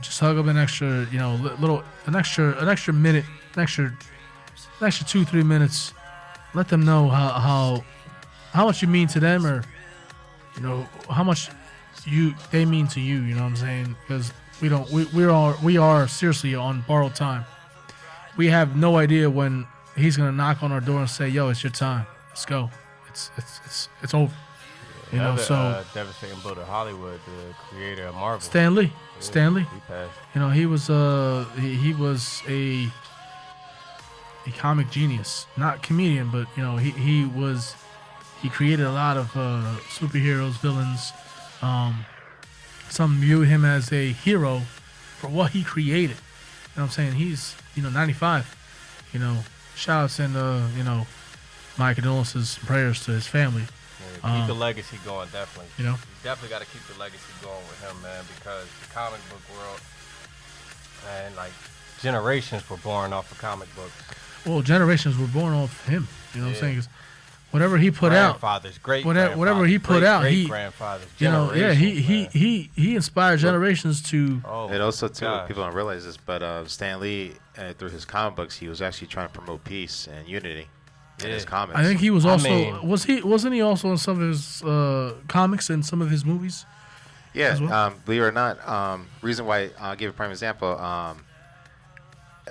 Just hug them an extra, you know, an extra minute, an extra 2-3 minutes. Let them know how much you mean to them, or, you know, how much they mean to you. You know what I'm saying? Because we are seriously on borrowed time. We have no idea when he's gonna knock on our door and say, "Yo, it's your time. Let's go. It's over." You know, so devastating blow to Hollywood, the creator of Marvel, Stan Lee. He passed. You know, he was a comic genius, not comedian, but, you know, he created a lot of superheroes, villains. Some view him as a hero for what he created. You know what I'm saying? He's, you know, 95. You know, shouts and you know, my condolences and prayers to his family. Yeah, keep the legacy going, definitely. You know, you definitely got to keep the legacy going with him, man, because the comic book world, man, like, generations were born off of comic books. Well, generations were born off him. You know what I'm saying? 'Cause whatever he put out, whatever he put out, grandfathers, you know, he inspired generations to. Oh, and also too, people don't realize this, but Stan Lee, through his comic books, he was actually trying to promote peace and unity in his comics. I think he was also wasn't he also in some of his comics and some of his movies? Yeah, well? Believe it or not, reason why I'll give a prime example.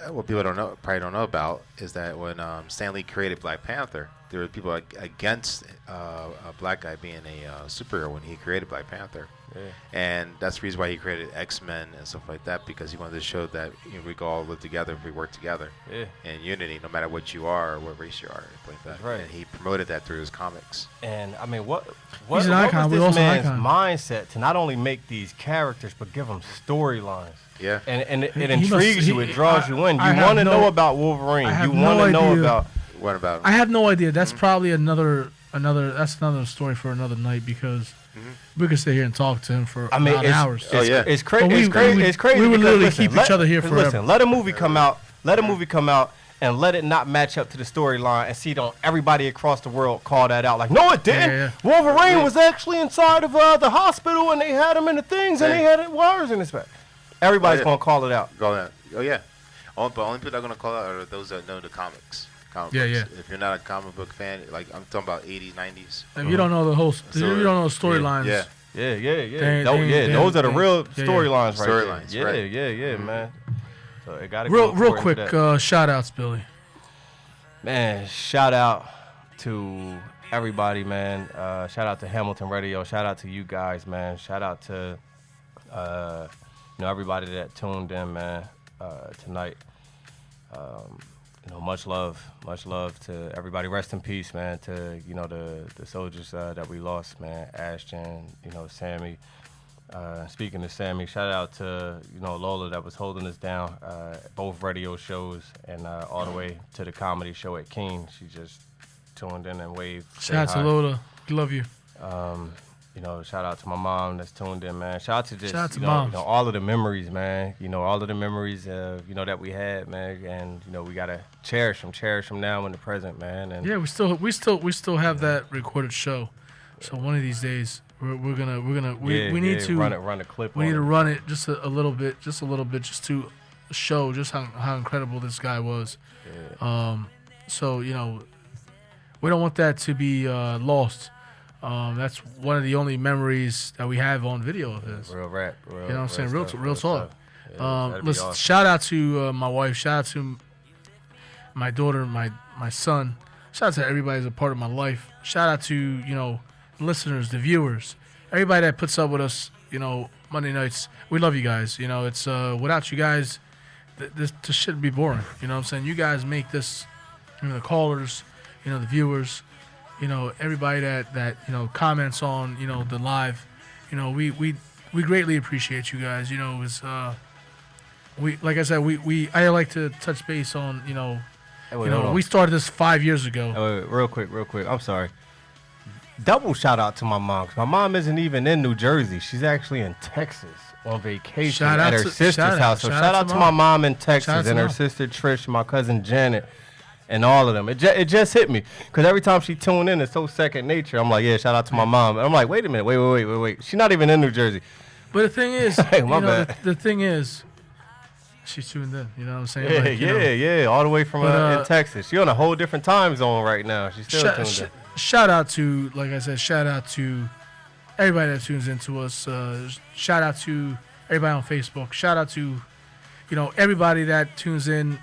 What people probably don't know about is that when Stan Lee created Black Panther, there were people against a black guy being a superhero when he created Black Panther. Yeah. And that's the reason why he created X-Men and stuff like that, because he wanted to show that, you know, we can all live together if we work together in unity, no matter what you are or what race you are, like that. Right. And he promoted that through his comics. And I mean, what He's an icon. was this man's mindset to not only make these characters but give them storylines? Yeah. And it intrigues you. It draws you in. You want to know about Wolverine. You want to know about. What about him? I have no idea. That's probably another story for another night, because we could sit here and talk to him for hours. It's crazy. We would literally keep each other here forever. Listen, let a movie come out. And let it not match up to the storyline, and see everybody across the world call that out. Like, no, it didn't. Yeah. Wolverine was actually inside of the hospital, and they had him in the things, and they had wires in his back. Everybody's gonna call it out. Oh yeah. But only people that are gonna call it out are those that know the comics. Yeah. If you're not a comic book fan, like I'm talking about 80s, 90s. If you don't know the whole, you don't know the storylines. Yeah. Those are the real storylines right storylines, there. right. Yeah, man. So it gotta real quick shout outs, Billy. Man, shout out to everybody, man. Shout out to Hamilton Radio. Shout out to you guys, man. Shout out to everybody that tuned in, man, tonight. Much love to everybody. Rest in peace, man, to the soldiers that we lost, man. Ashton, Sammy. Speaking of Sammy, shout out to Lola that was holding us down, both radio shows, and all the way to the comedy show at King. She just tuned in and waved. Shout out to Lola, love you. Shout out to my mom that's tuned in, man. Shout out to just all of the memories, man. All of the memories that we had, man, and we gotta cherish them now in the present, man. And yeah, we still have that recorded show. So one of these days we need to run a clip. We need to run it just a little bit, just to show just how incredible this guy was. Yeah. So we don't want that to be lost. That's one of the only memories that we have on video of his. Real rap. You know what I'm saying? Real talk. Yeah, listen, awesome. Shout out to my wife. Shout out to my daughter, my son. Shout out to everybody that's a part of my life. Shout out to, the listeners, the viewers, everybody that puts up with us, Monday nights. We love you guys. It's without you guys, this shit would be boring. You know what I'm saying? You guys make this, the callers, the viewers. you know, everybody that you know comments on, you know, the live. You know, we greatly appreciate you guys. You know, it was we, like I said, I like to touch base on, you know, we started this 5 years ago. Wait, real quick. I'm sorry. Double shout out to my mom. 'Cause my mom isn't even in New Jersey. She's actually in Texas on vacation at her sister's house. So shout out to my mom in Texas and her sister Trish, my cousin Janet, and all of them. It just hit me because every time she tuned in, it's so second nature. I'm like, yeah, shout out to my mom. And I'm like, wait a minute, wait. She's not even in New Jersey. But the thing is, hey, my bad. The thing is, she's tuned in. You know what I'm saying? Yeah, all the way from in Texas. She's on a whole different time zone right now. She's still tuned in. Shout out to, like I said, shout out to everybody that tunes into us. Shout out to everybody on Facebook. Shout out to, you know, everybody that tunes in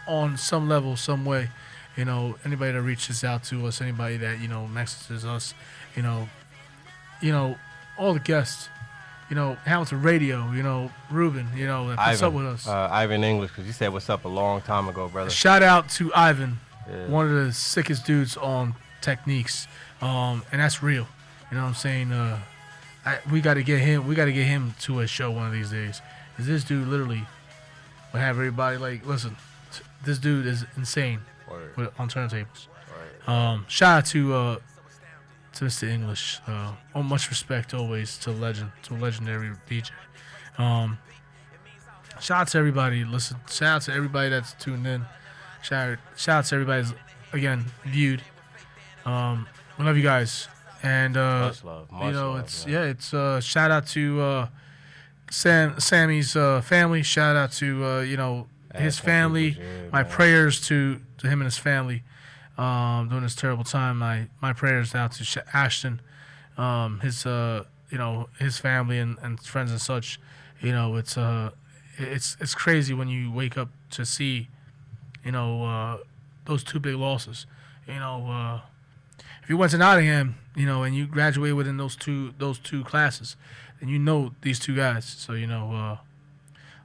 on some level, some way. You know, anybody that reaches out to us, anybody that, you know, messages us, you know, all the guests. You know, Hamilton Radio, you know, Ruben, you know, that puts up with us. Ivan English, because you said what's up a long time ago, brother. Shout out to Ivan, one of the sickest dudes on Techniques, and that's real. You know what I'm saying? We got to get him to a show one of these days. Because this dude literally would have everybody like, listen, this dude is insane on turntables. Shout out to Mr. English. Much respect always to a legendary DJ. Shout out to everybody. Listen, shout out to everybody that's tuned in. Shout out to everybody that's, again, viewed. We love you guys. And much love. It's shout out to Sammy's family. Shout out to his family. My prayers to him and his family. During this terrible time, my prayers out to Ashton, his family and friends and such. You know, it's crazy when you wake up to see, those two big losses. You know, if you went to Nottingham, you know, and you graduated within those two classes, then you know these two guys. So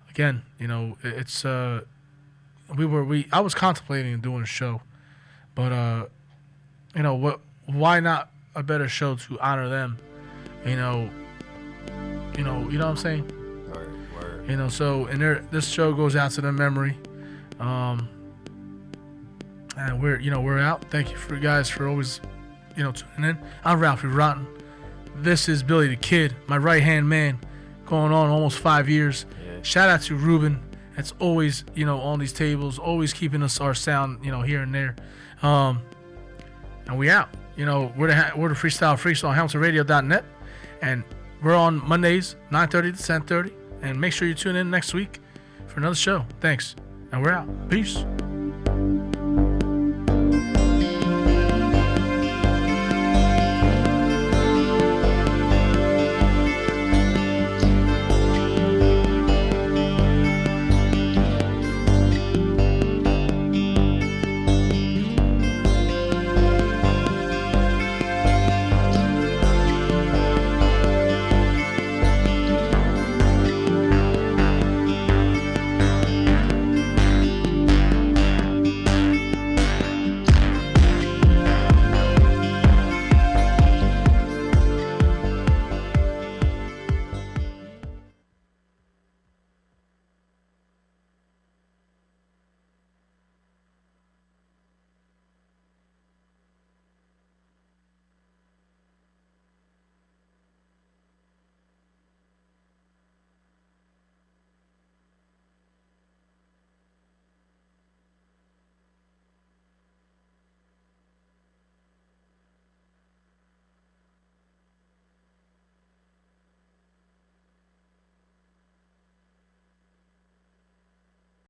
again, it's I was contemplating doing a show. But why not a better show to honor them? You know what I'm saying? Word. So this show goes out to their memory. And we're out. Thank you for guys for always, tuning in. I'm Ralphie Rotten. This is Billy the Kid, my right-hand man, going on almost 5 years. Yeah. Shout out to Ruben. That's always, on these tables, always keeping us our sound, here and there. And we out. We're the FREESTYLE on HamiltonRadio.net, and we're on Mondays 9:30 to 10:30. And make sure you tune in next week for another show. Thanks, and we're out. Peace.